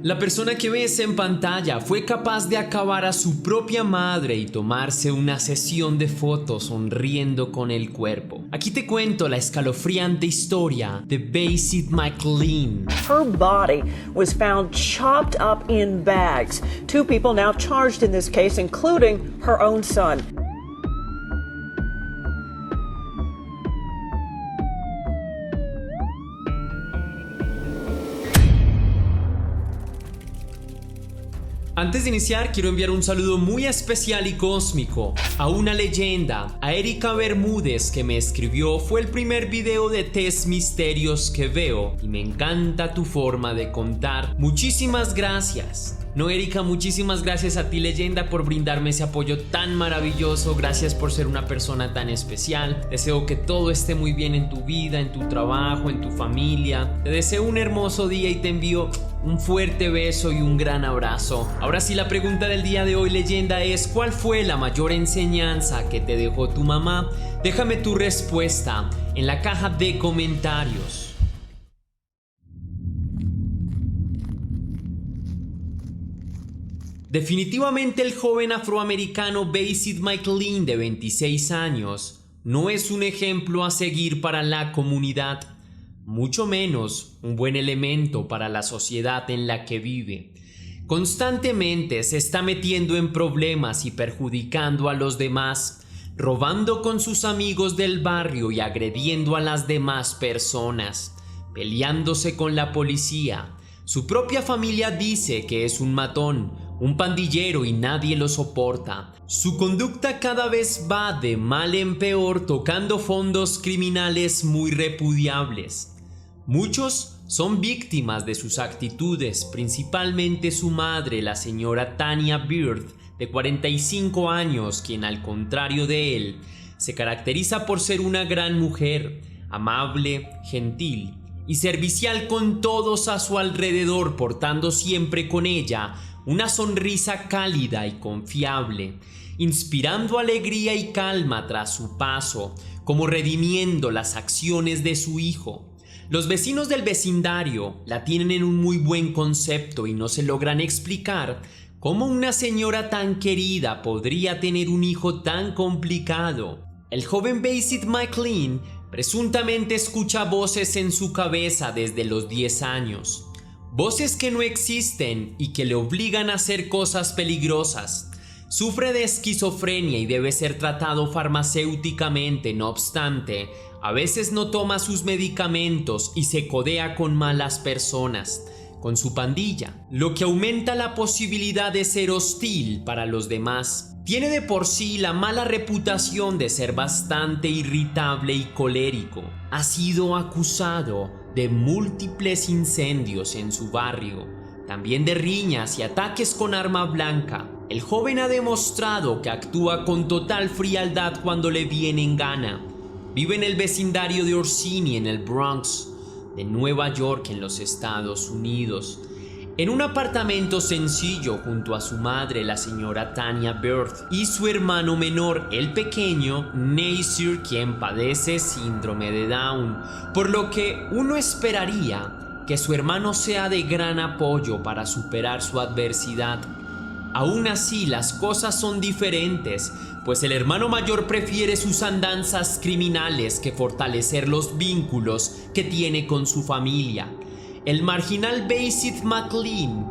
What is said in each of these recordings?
La persona que ves en pantalla fue capaz de acabar a su propia madre y tomarse una sesión de fotos sonriendo con el cuerpo. Aquí te cuento la escalofriante historia de Basit McLean. Her body was found chopped up in bags. 2 people now charged in this case, including her own son. Antes de iniciar, quiero enviar un saludo muy especial y cósmico a una leyenda, a Erika Bermúdez, que me escribió: fue el primer video de test misterios que veo y me encanta tu forma de contar. Muchísimas gracias. No, Erika, muchísimas gracias a ti, leyenda, por brindarme ese apoyo tan maravilloso. Gracias por ser una persona tan especial. Deseo que todo esté muy bien en tu vida, en tu trabajo, en tu familia. Te deseo un hermoso día y te envío un fuerte beso y un gran abrazo. Ahora sí, la pregunta del día de hoy, leyenda, es: ¿cuál fue la mayor enseñanza que te dejó tu mamá? Déjame tu respuesta en la caja de comentarios. Definitivamente el joven afroamericano Basit McLean, de 26 años, no es un ejemplo a seguir para la comunidad, mucho menos un buen elemento para la sociedad en la que vive. Constantemente se está metiendo en problemas y perjudicando a los demás, robando con sus amigos del barrio y agrediendo a las demás personas, peleándose con la policía. Su propia familia dice que es un matón, un pandillero, y nadie lo soporta. Su conducta cada vez va de mal en peor, tocando fondos criminales muy repudiables. Muchos son víctimas de sus actitudes, principalmente su madre, la señora Tanya Byrd, de 45 años, quien, al contrario de él, se caracteriza por ser una gran mujer, amable, gentil y servicial con todos a su alrededor, portando siempre con ella una sonrisa cálida y confiable, inspirando alegría y calma tras su paso, como redimiendo las acciones de su hijo. Los vecinos del vecindario la tienen en un muy buen concepto y no se logran explicar cómo una señora tan querida podría tener un hijo tan complicado. El joven Basit McLean presuntamente escucha voces en su cabeza desde los 10 años. Voces que no existen y que le obligan a hacer cosas peligrosas. Sufre de esquizofrenia y debe ser tratado farmacéuticamente. No obstante, a veces no toma sus medicamentos y se codea con malas personas, con su pandilla, lo que aumenta la posibilidad de ser hostil para los demás. Tiene de por sí la mala reputación de ser bastante irritable y colérico. Ha sido acusado de múltiples incendios en su barrio, también de riñas y ataques con arma blanca. El joven ha demostrado que actúa con total frialdad cuando le viene en gana. Vive en el vecindario de Orsini, en el Bronx de Nueva York, en los Estados Unidos, en un apartamento sencillo junto a su madre, la señora Tanya Byrd, y su hermano menor, el pequeño Nasir, quien padece síndrome de Down, por lo que uno esperaría que su hermano sea de gran apoyo para superar su adversidad. Aún así, las cosas son diferentes, pues el hermano mayor prefiere sus andanzas criminales que fortalecer los vínculos que tiene con su familia. El marginal Basit McLean,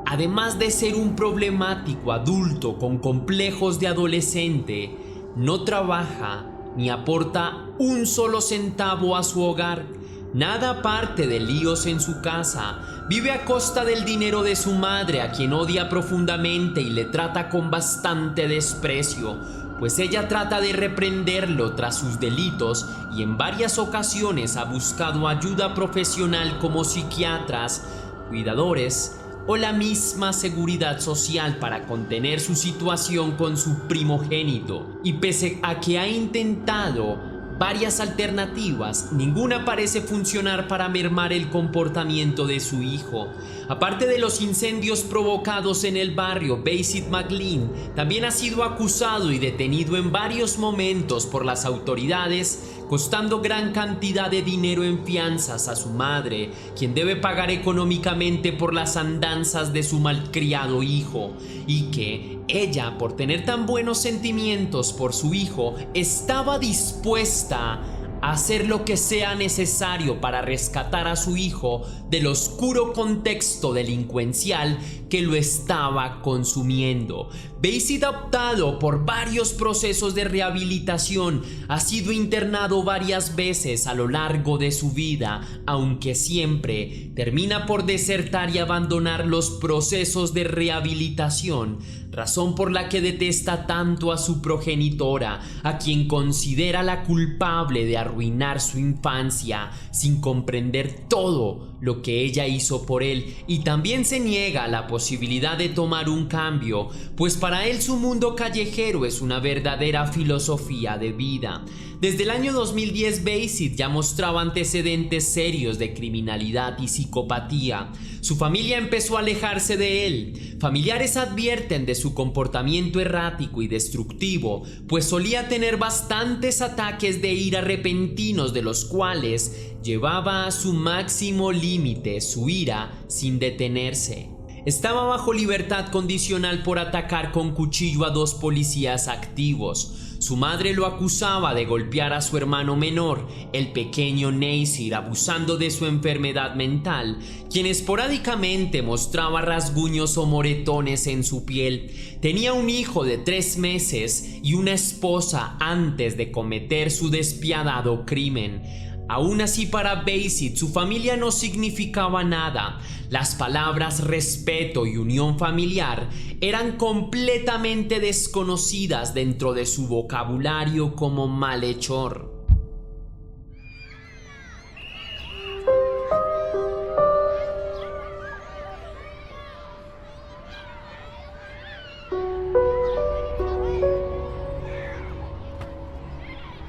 además de ser un problemático adulto con complejos de adolescente, no trabaja ni aporta un solo centavo a su hogar. Nada aparte de líos en su casa. Vive a costa del dinero de su madre, a quien odia profundamente y le trata con bastante desprecio, pues ella trata de reprenderlo tras sus delitos y en varias ocasiones ha buscado ayuda profesional como psiquiatras, cuidadores o la misma seguridad social para contener su situación con su primogénito. Y pese a que ha intentado varias alternativas, ninguna parece funcionar para mermar el comportamiento de su hijo. Aparte de los incendios provocados en el barrio, Bassett McLean también ha sido acusado y detenido en varios momentos por las autoridades, costando gran cantidad de dinero en fianzas a su madre, quien debe pagar económicamente por las andanzas de su malcriado hijo, y que ella, por tener tan buenos sentimientos por su hijo, estaba dispuesta a hacer lo que sea necesario para rescatar a su hijo del oscuro contexto delincuencial que lo estaba consumiendo. Bassett ha optado por varios procesos de rehabilitación, ha sido internado varias veces a lo largo de su vida, aunque siempre termina por desertar y abandonar los procesos de rehabilitación, razón por la que detesta tanto a su progenitora, a quien considera la culpable de arruinar su infancia sin comprender todo lo que ella hizo por él, y también se niega a la posibilidad de tomar un cambio, pues para él su mundo callejero es una verdadera filosofía de vida. Desde el año 2010 Bassett ya mostraba antecedentes serios de criminalidad y psicopatía. Su familia empezó a alejarse de él. Familiares advierten de su comportamiento errático y destructivo, pues solía tener bastantes ataques de ira repentinos, de los cuales llevaba a su máximo límite su ira sin detenerse. Estaba bajo libertad condicional por atacar con cuchillo a 2 policías activos. Su madre lo acusaba de golpear a su hermano menor, el pequeño Nasir, abusando de su enfermedad mental, quien esporádicamente mostraba rasguños o moretones en su piel. Tenía un hijo de 3 meses y una esposa antes de cometer su despiadado crimen. Aún así, para Bassett su familia no significaba nada. Las palabras respeto y unión familiar eran completamente desconocidas dentro de su vocabulario como malhechor.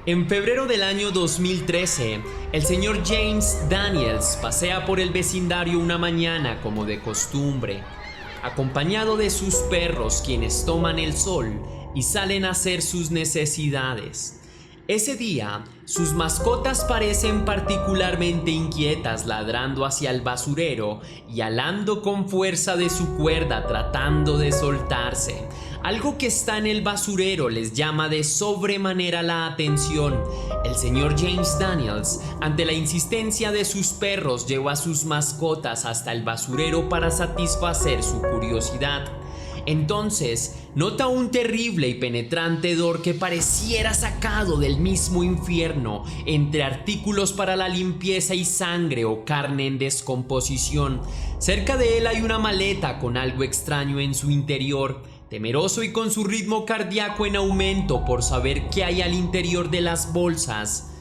En febrero del año 2013, el señor James Daniels pasea por el vecindario una mañana como de costumbre, acompañado de sus perros, quienes toman el sol y salen a hacer sus necesidades. Ese día, sus mascotas parecen particularmente inquietas, ladrando hacia el basurero y alando con fuerza de su cuerda tratando de soltarse. Algo que está en el basurero les llama de sobremanera la atención. El señor James Daniels, ante la insistencia de sus perros, lleva a sus mascotas hasta el basurero para satisfacer su curiosidad. Entonces, nota un terrible y penetrante hedor que pareciera sacado del mismo infierno, entre artículos para la limpieza y sangre o carne en descomposición. Cerca de él hay una maleta con algo extraño en su interior. Temeroso y con su ritmo cardíaco en aumento por saber qué hay al interior de las bolsas,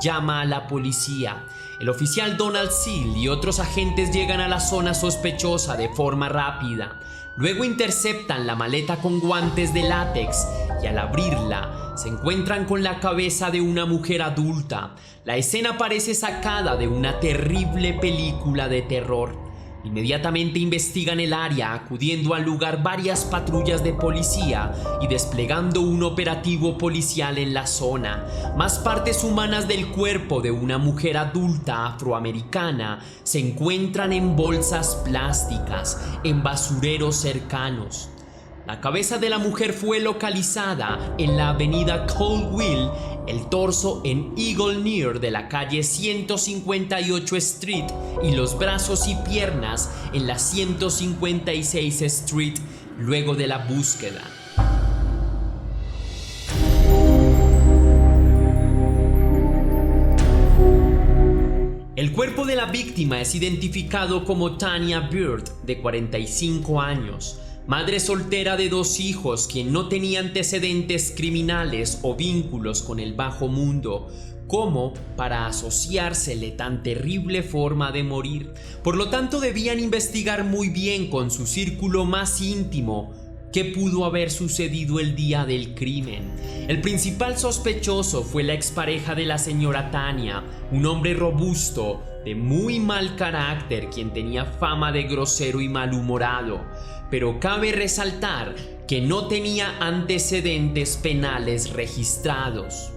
llama a la policía. El oficial Donald Seal y otros agentes llegan a la zona sospechosa de forma rápida. Luego interceptan la maleta con guantes de látex y al abrirla se encuentran con la cabeza de una mujer adulta. La escena parece sacada de una terrible película de terror. Inmediatamente investigan el área, acudiendo al lugar varias patrullas de policía y desplegando un operativo policial en la zona. Más partes humanas del cuerpo de una mujer adulta afroamericana se encuentran en bolsas plásticas en basureros cercanos. La cabeza de la mujer fue localizada en la avenida Coldwell, el torso en Eagle Near de la calle 158 Street y los brazos y piernas en la 156 Street luego de la búsqueda. El cuerpo de la víctima es identificado como Tanya Bird, de 45 años. Madre soltera de 2 hijos, quien no tenía antecedentes criminales o vínculos con el bajo mundo, como para asociársele tan terrible forma de morir. Por lo tanto, debían investigar muy bien con su círculo más íntimo qué pudo haber sucedido el día del crimen. El principal sospechoso fue la expareja de la señora Tanya, un hombre robusto, de muy mal carácter, quien tenía fama de grosero y malhumorado, pero cabe resaltar que no tenía antecedentes penales registrados.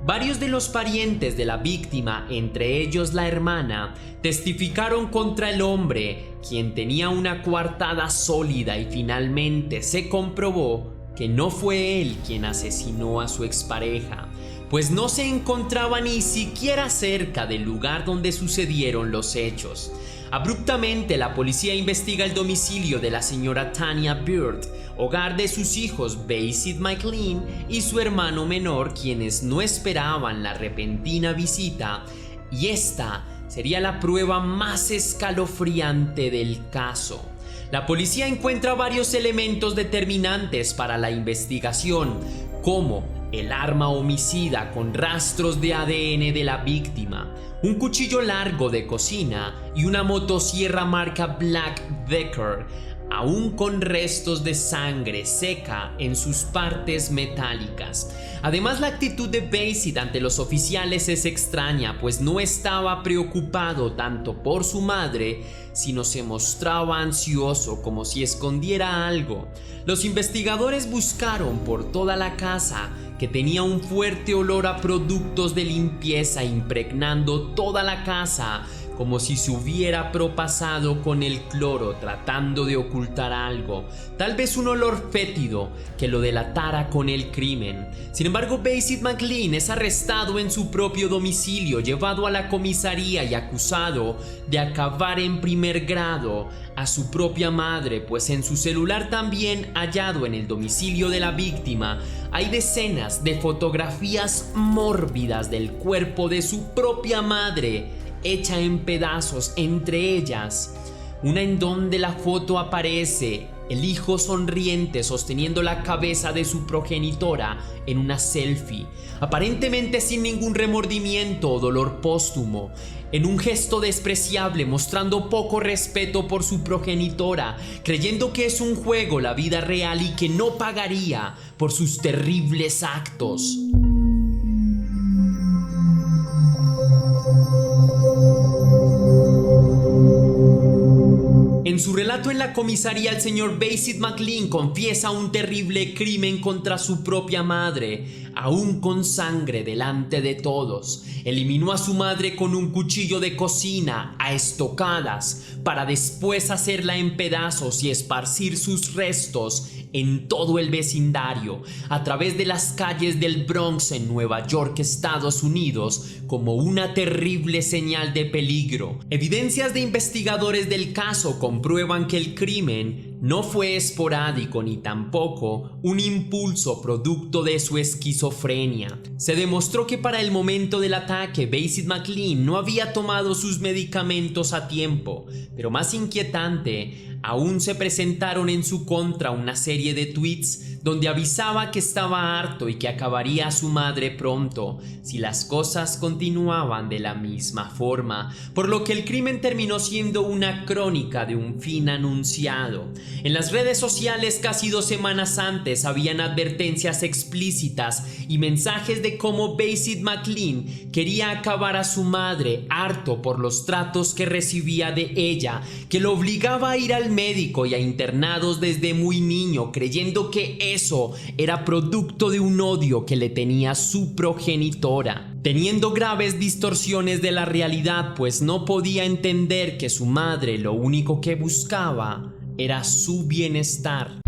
Varios de los parientes de la víctima, entre ellos la hermana, testificaron contra el hombre, quien tenía una coartada sólida, y finalmente se comprobó que no fue él quien asesinó a su expareja, pues no se encontraba ni siquiera cerca del lugar donde sucedieron los hechos. Abruptamente, la policía investiga el domicilio de la señora Tanya Byrd, hogar de sus hijos Basit McLean y su hermano menor, quienes no esperaban la repentina visita, y esta sería la prueba más escalofriante del caso. La policía encuentra varios elementos determinantes para la investigación, como el arma homicida con rastros de ADN de la víctima, un cuchillo largo de cocina y una motosierra marca Black Decker, aún con restos de sangre seca en sus partes metálicas. Además, la actitud de Basit ante los oficiales es extraña, pues no estaba preocupado tanto por su madre, sino se mostraba ansioso, como si escondiera algo. Los investigadores buscaron por toda la casa, que tenía un fuerte olor a productos de limpieza impregnando toda la casa, como si se hubiera propasado con el cloro tratando de ocultar algo, tal vez un olor fétido que lo delatara con el crimen. Sin embargo, Basit McLean es arrestado en su propio domicilio, llevado a la comisaría y acusado de acabar en primer grado a su propia madre, pues en su celular, también hallado en el domicilio de la víctima, hay decenas de fotografías mórbidas del cuerpo de su propia madre, hecha en pedazos, entre ellas una en donde la foto aparece el hijo sonriente sosteniendo la cabeza de su progenitora en una selfie, aparentemente sin ningún remordimiento o dolor póstumo, en un gesto despreciable, mostrando poco respeto por su progenitora, creyendo que es un juego la vida real y que no pagaría por sus terribles actos. En su relato en la comisaría, el señor Basit McLean confiesa un terrible crimen contra su propia madre, aún con sangre delante de todos. Eliminó a su madre con un cuchillo de cocina a estocadas para después hacerla en pedazos y esparcir sus restos en todo el vecindario, a través de las calles del Bronx en Nueva York, Estados Unidos, como una terrible señal de peligro. Evidencias de investigadores del caso comprueban que el crimen no fue esporádico ni tampoco un impulso producto de su esquizofrenia. Se demostró que para el momento del ataque Basit McLean no había tomado sus medicamentos a tiempo, pero más inquietante, aún se presentaron en su contra una serie de tweets donde avisaba que estaba harto y que acabaría a su madre pronto si las cosas continuaban de la misma forma, por lo que el crimen terminó siendo una crónica de un fin anunciado. En las redes sociales casi 2 semanas antes habían advertencias explícitas y mensajes de cómo Basit McLean quería acabar a su madre, harto por los tratos que recibía de ella, que lo obligaba a ir al médico y a internados desde muy niño, creyendo que eso era producto de un odio que le tenía su progenitora, teniendo graves distorsiones de la realidad, pues no podía entender que su madre lo único que buscaba era su bienestar.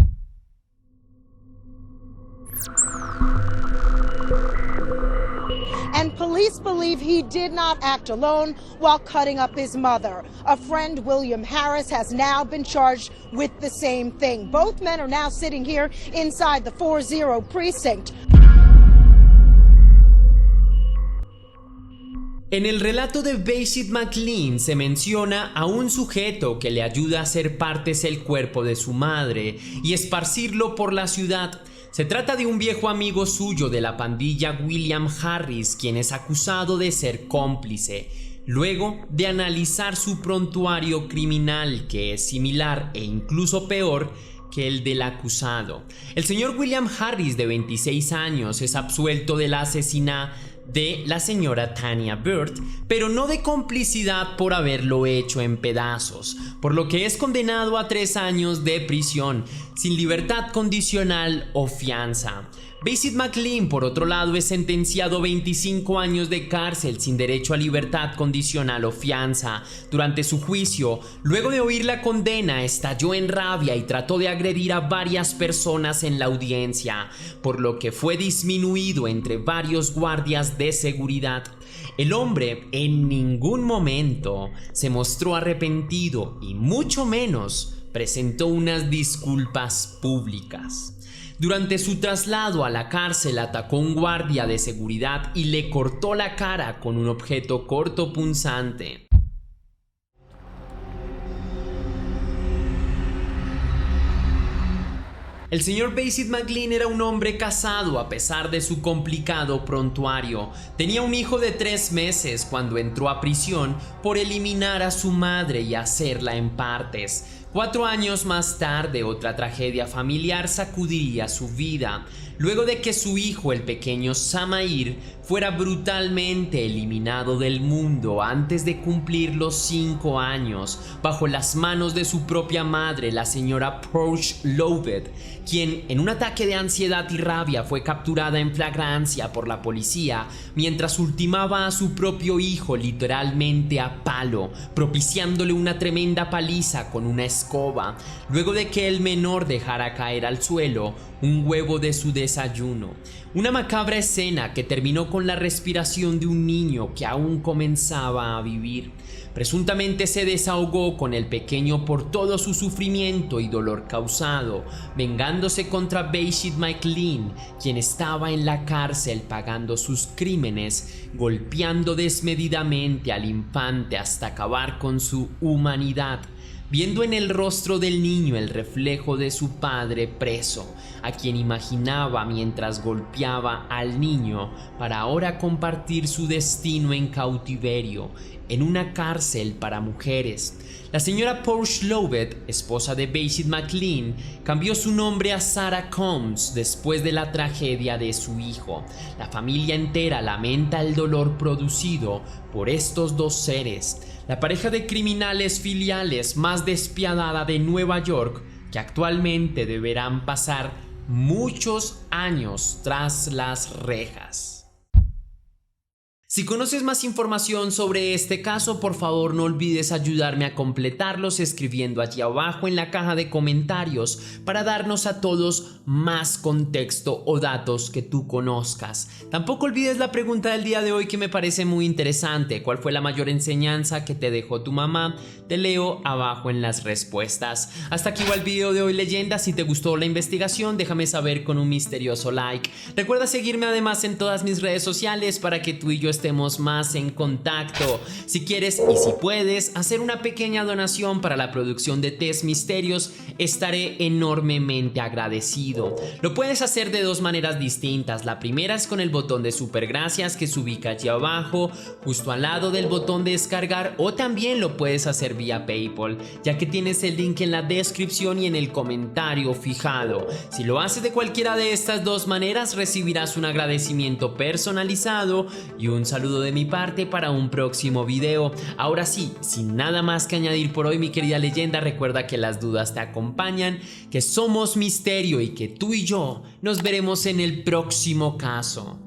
And police believe he did not act alone while cutting up his mother. A friend, William Harris, has now been charged with the same thing. Both men are now sitting here inside the 4-0 precinct. En el relato de Basit McLean se menciona a un sujeto que le ayuda a hacer partes el cuerpo de su madre y esparcirlo por la ciudad. Se trata de un viejo amigo suyo de la pandilla, William Harris, quien es acusado de ser cómplice, luego de analizar su prontuario criminal, que es similar e incluso peor que el del acusado. El señor William Harris, de 26 años, es absuelto del asesinato de la señora Tanya Bird, pero no de complicidad por haberlo hecho en pedazos, por lo que es condenado a 3 años de prisión, sin libertad condicional o fianza. Basit McLean, por otro lado, es sentenciado a 25 años de cárcel sin derecho a libertad condicional o fianza. Durante su juicio, luego de oír la condena, estalló en rabia y trató de agredir a varias personas en la audiencia, por lo que fue disminuido entre varios guardias de seguridad. El hombre en ningún momento se mostró arrepentido y mucho menos presentó unas disculpas públicas. Durante su traslado a la cárcel atacó a un guardia de seguridad y le cortó la cara con un objeto cortopunzante. El señor Basit McLean era un hombre casado a pesar de su complicado prontuario. Tenía un hijo de 3 meses cuando entró a prisión por eliminar a su madre y hacerla en partes. 4 años más tarde, otra tragedia familiar sacudiría su vida, luego de que su hijo, el pequeño Samair, fuera brutalmente eliminado del mundo antes de cumplir los 5 años, bajo las manos de su propia madre, la señora Porsche Lovett, quien en un ataque de ansiedad y rabia fue capturada en flagrancia por la policía mientras ultimaba a su propio hijo literalmente a palo, propiciándole una tremenda paliza con una escoba, luego de que el menor dejara caer al suelo un huevo de su desayuno. Una macabra escena que terminó con la respiración de un niño que aún comenzaba a vivir. Presuntamente se desahogó con el pequeño por todo su sufrimiento y dolor causado, vengándose contra Basit McLean, quien estaba en la cárcel pagando sus crímenes, golpeando desmedidamente al infante hasta acabar con su humanidad, viendo en el rostro del niño el reflejo de su padre preso, a quien imaginaba mientras golpeaba al niño para ahora compartir su destino en cautiverio, en una cárcel para mujeres. La señora Porsche Lovett, esposa de Basit McLean, cambió su nombre a Sarah Combs después de la tragedia de su hijo. La familia entera lamenta el dolor producido por estos dos seres, la pareja de criminales filiales más despiadada de Nueva York, que actualmente deberán pasar muchos años tras las rejas. Si conoces más información sobre este caso, por favor no olvides ayudarme a completarlos escribiendo allí abajo en la caja de comentarios para darnos a todos más contexto o datos que tú conozcas. Tampoco olvides la pregunta del día de hoy que me parece muy interesante. ¿Cuál fue la mayor enseñanza que te dejó tu mamá? Te leo abajo en las respuestas. Hasta aquí va el video de hoy, leyenda. Si te gustó la investigación, déjame saber con un misterioso like. Recuerda seguirme además en todas mis redes sociales para que tú y yo estemos más en contacto. Si quieres y si puedes hacer una pequeña donación para la producción de Test Misterios, estaré enormemente agradecido. Lo puedes hacer de 2 maneras distintas. La primera es con el botón de super gracias que se ubica allí abajo, justo al lado del botón de descargar, o también lo puedes hacer vía PayPal, ya que tienes el link en la descripción y en el comentario fijado. Si lo haces de cualquiera de estas 2 maneras, recibirás un agradecimiento personalizado y un saludo de mi parte para un próximo video. Ahora sí, sin nada más que añadir por hoy, mi querida leyenda, recuerda que las dudas te acompañan, que somos misterio y que tú y yo nos veremos en el próximo caso.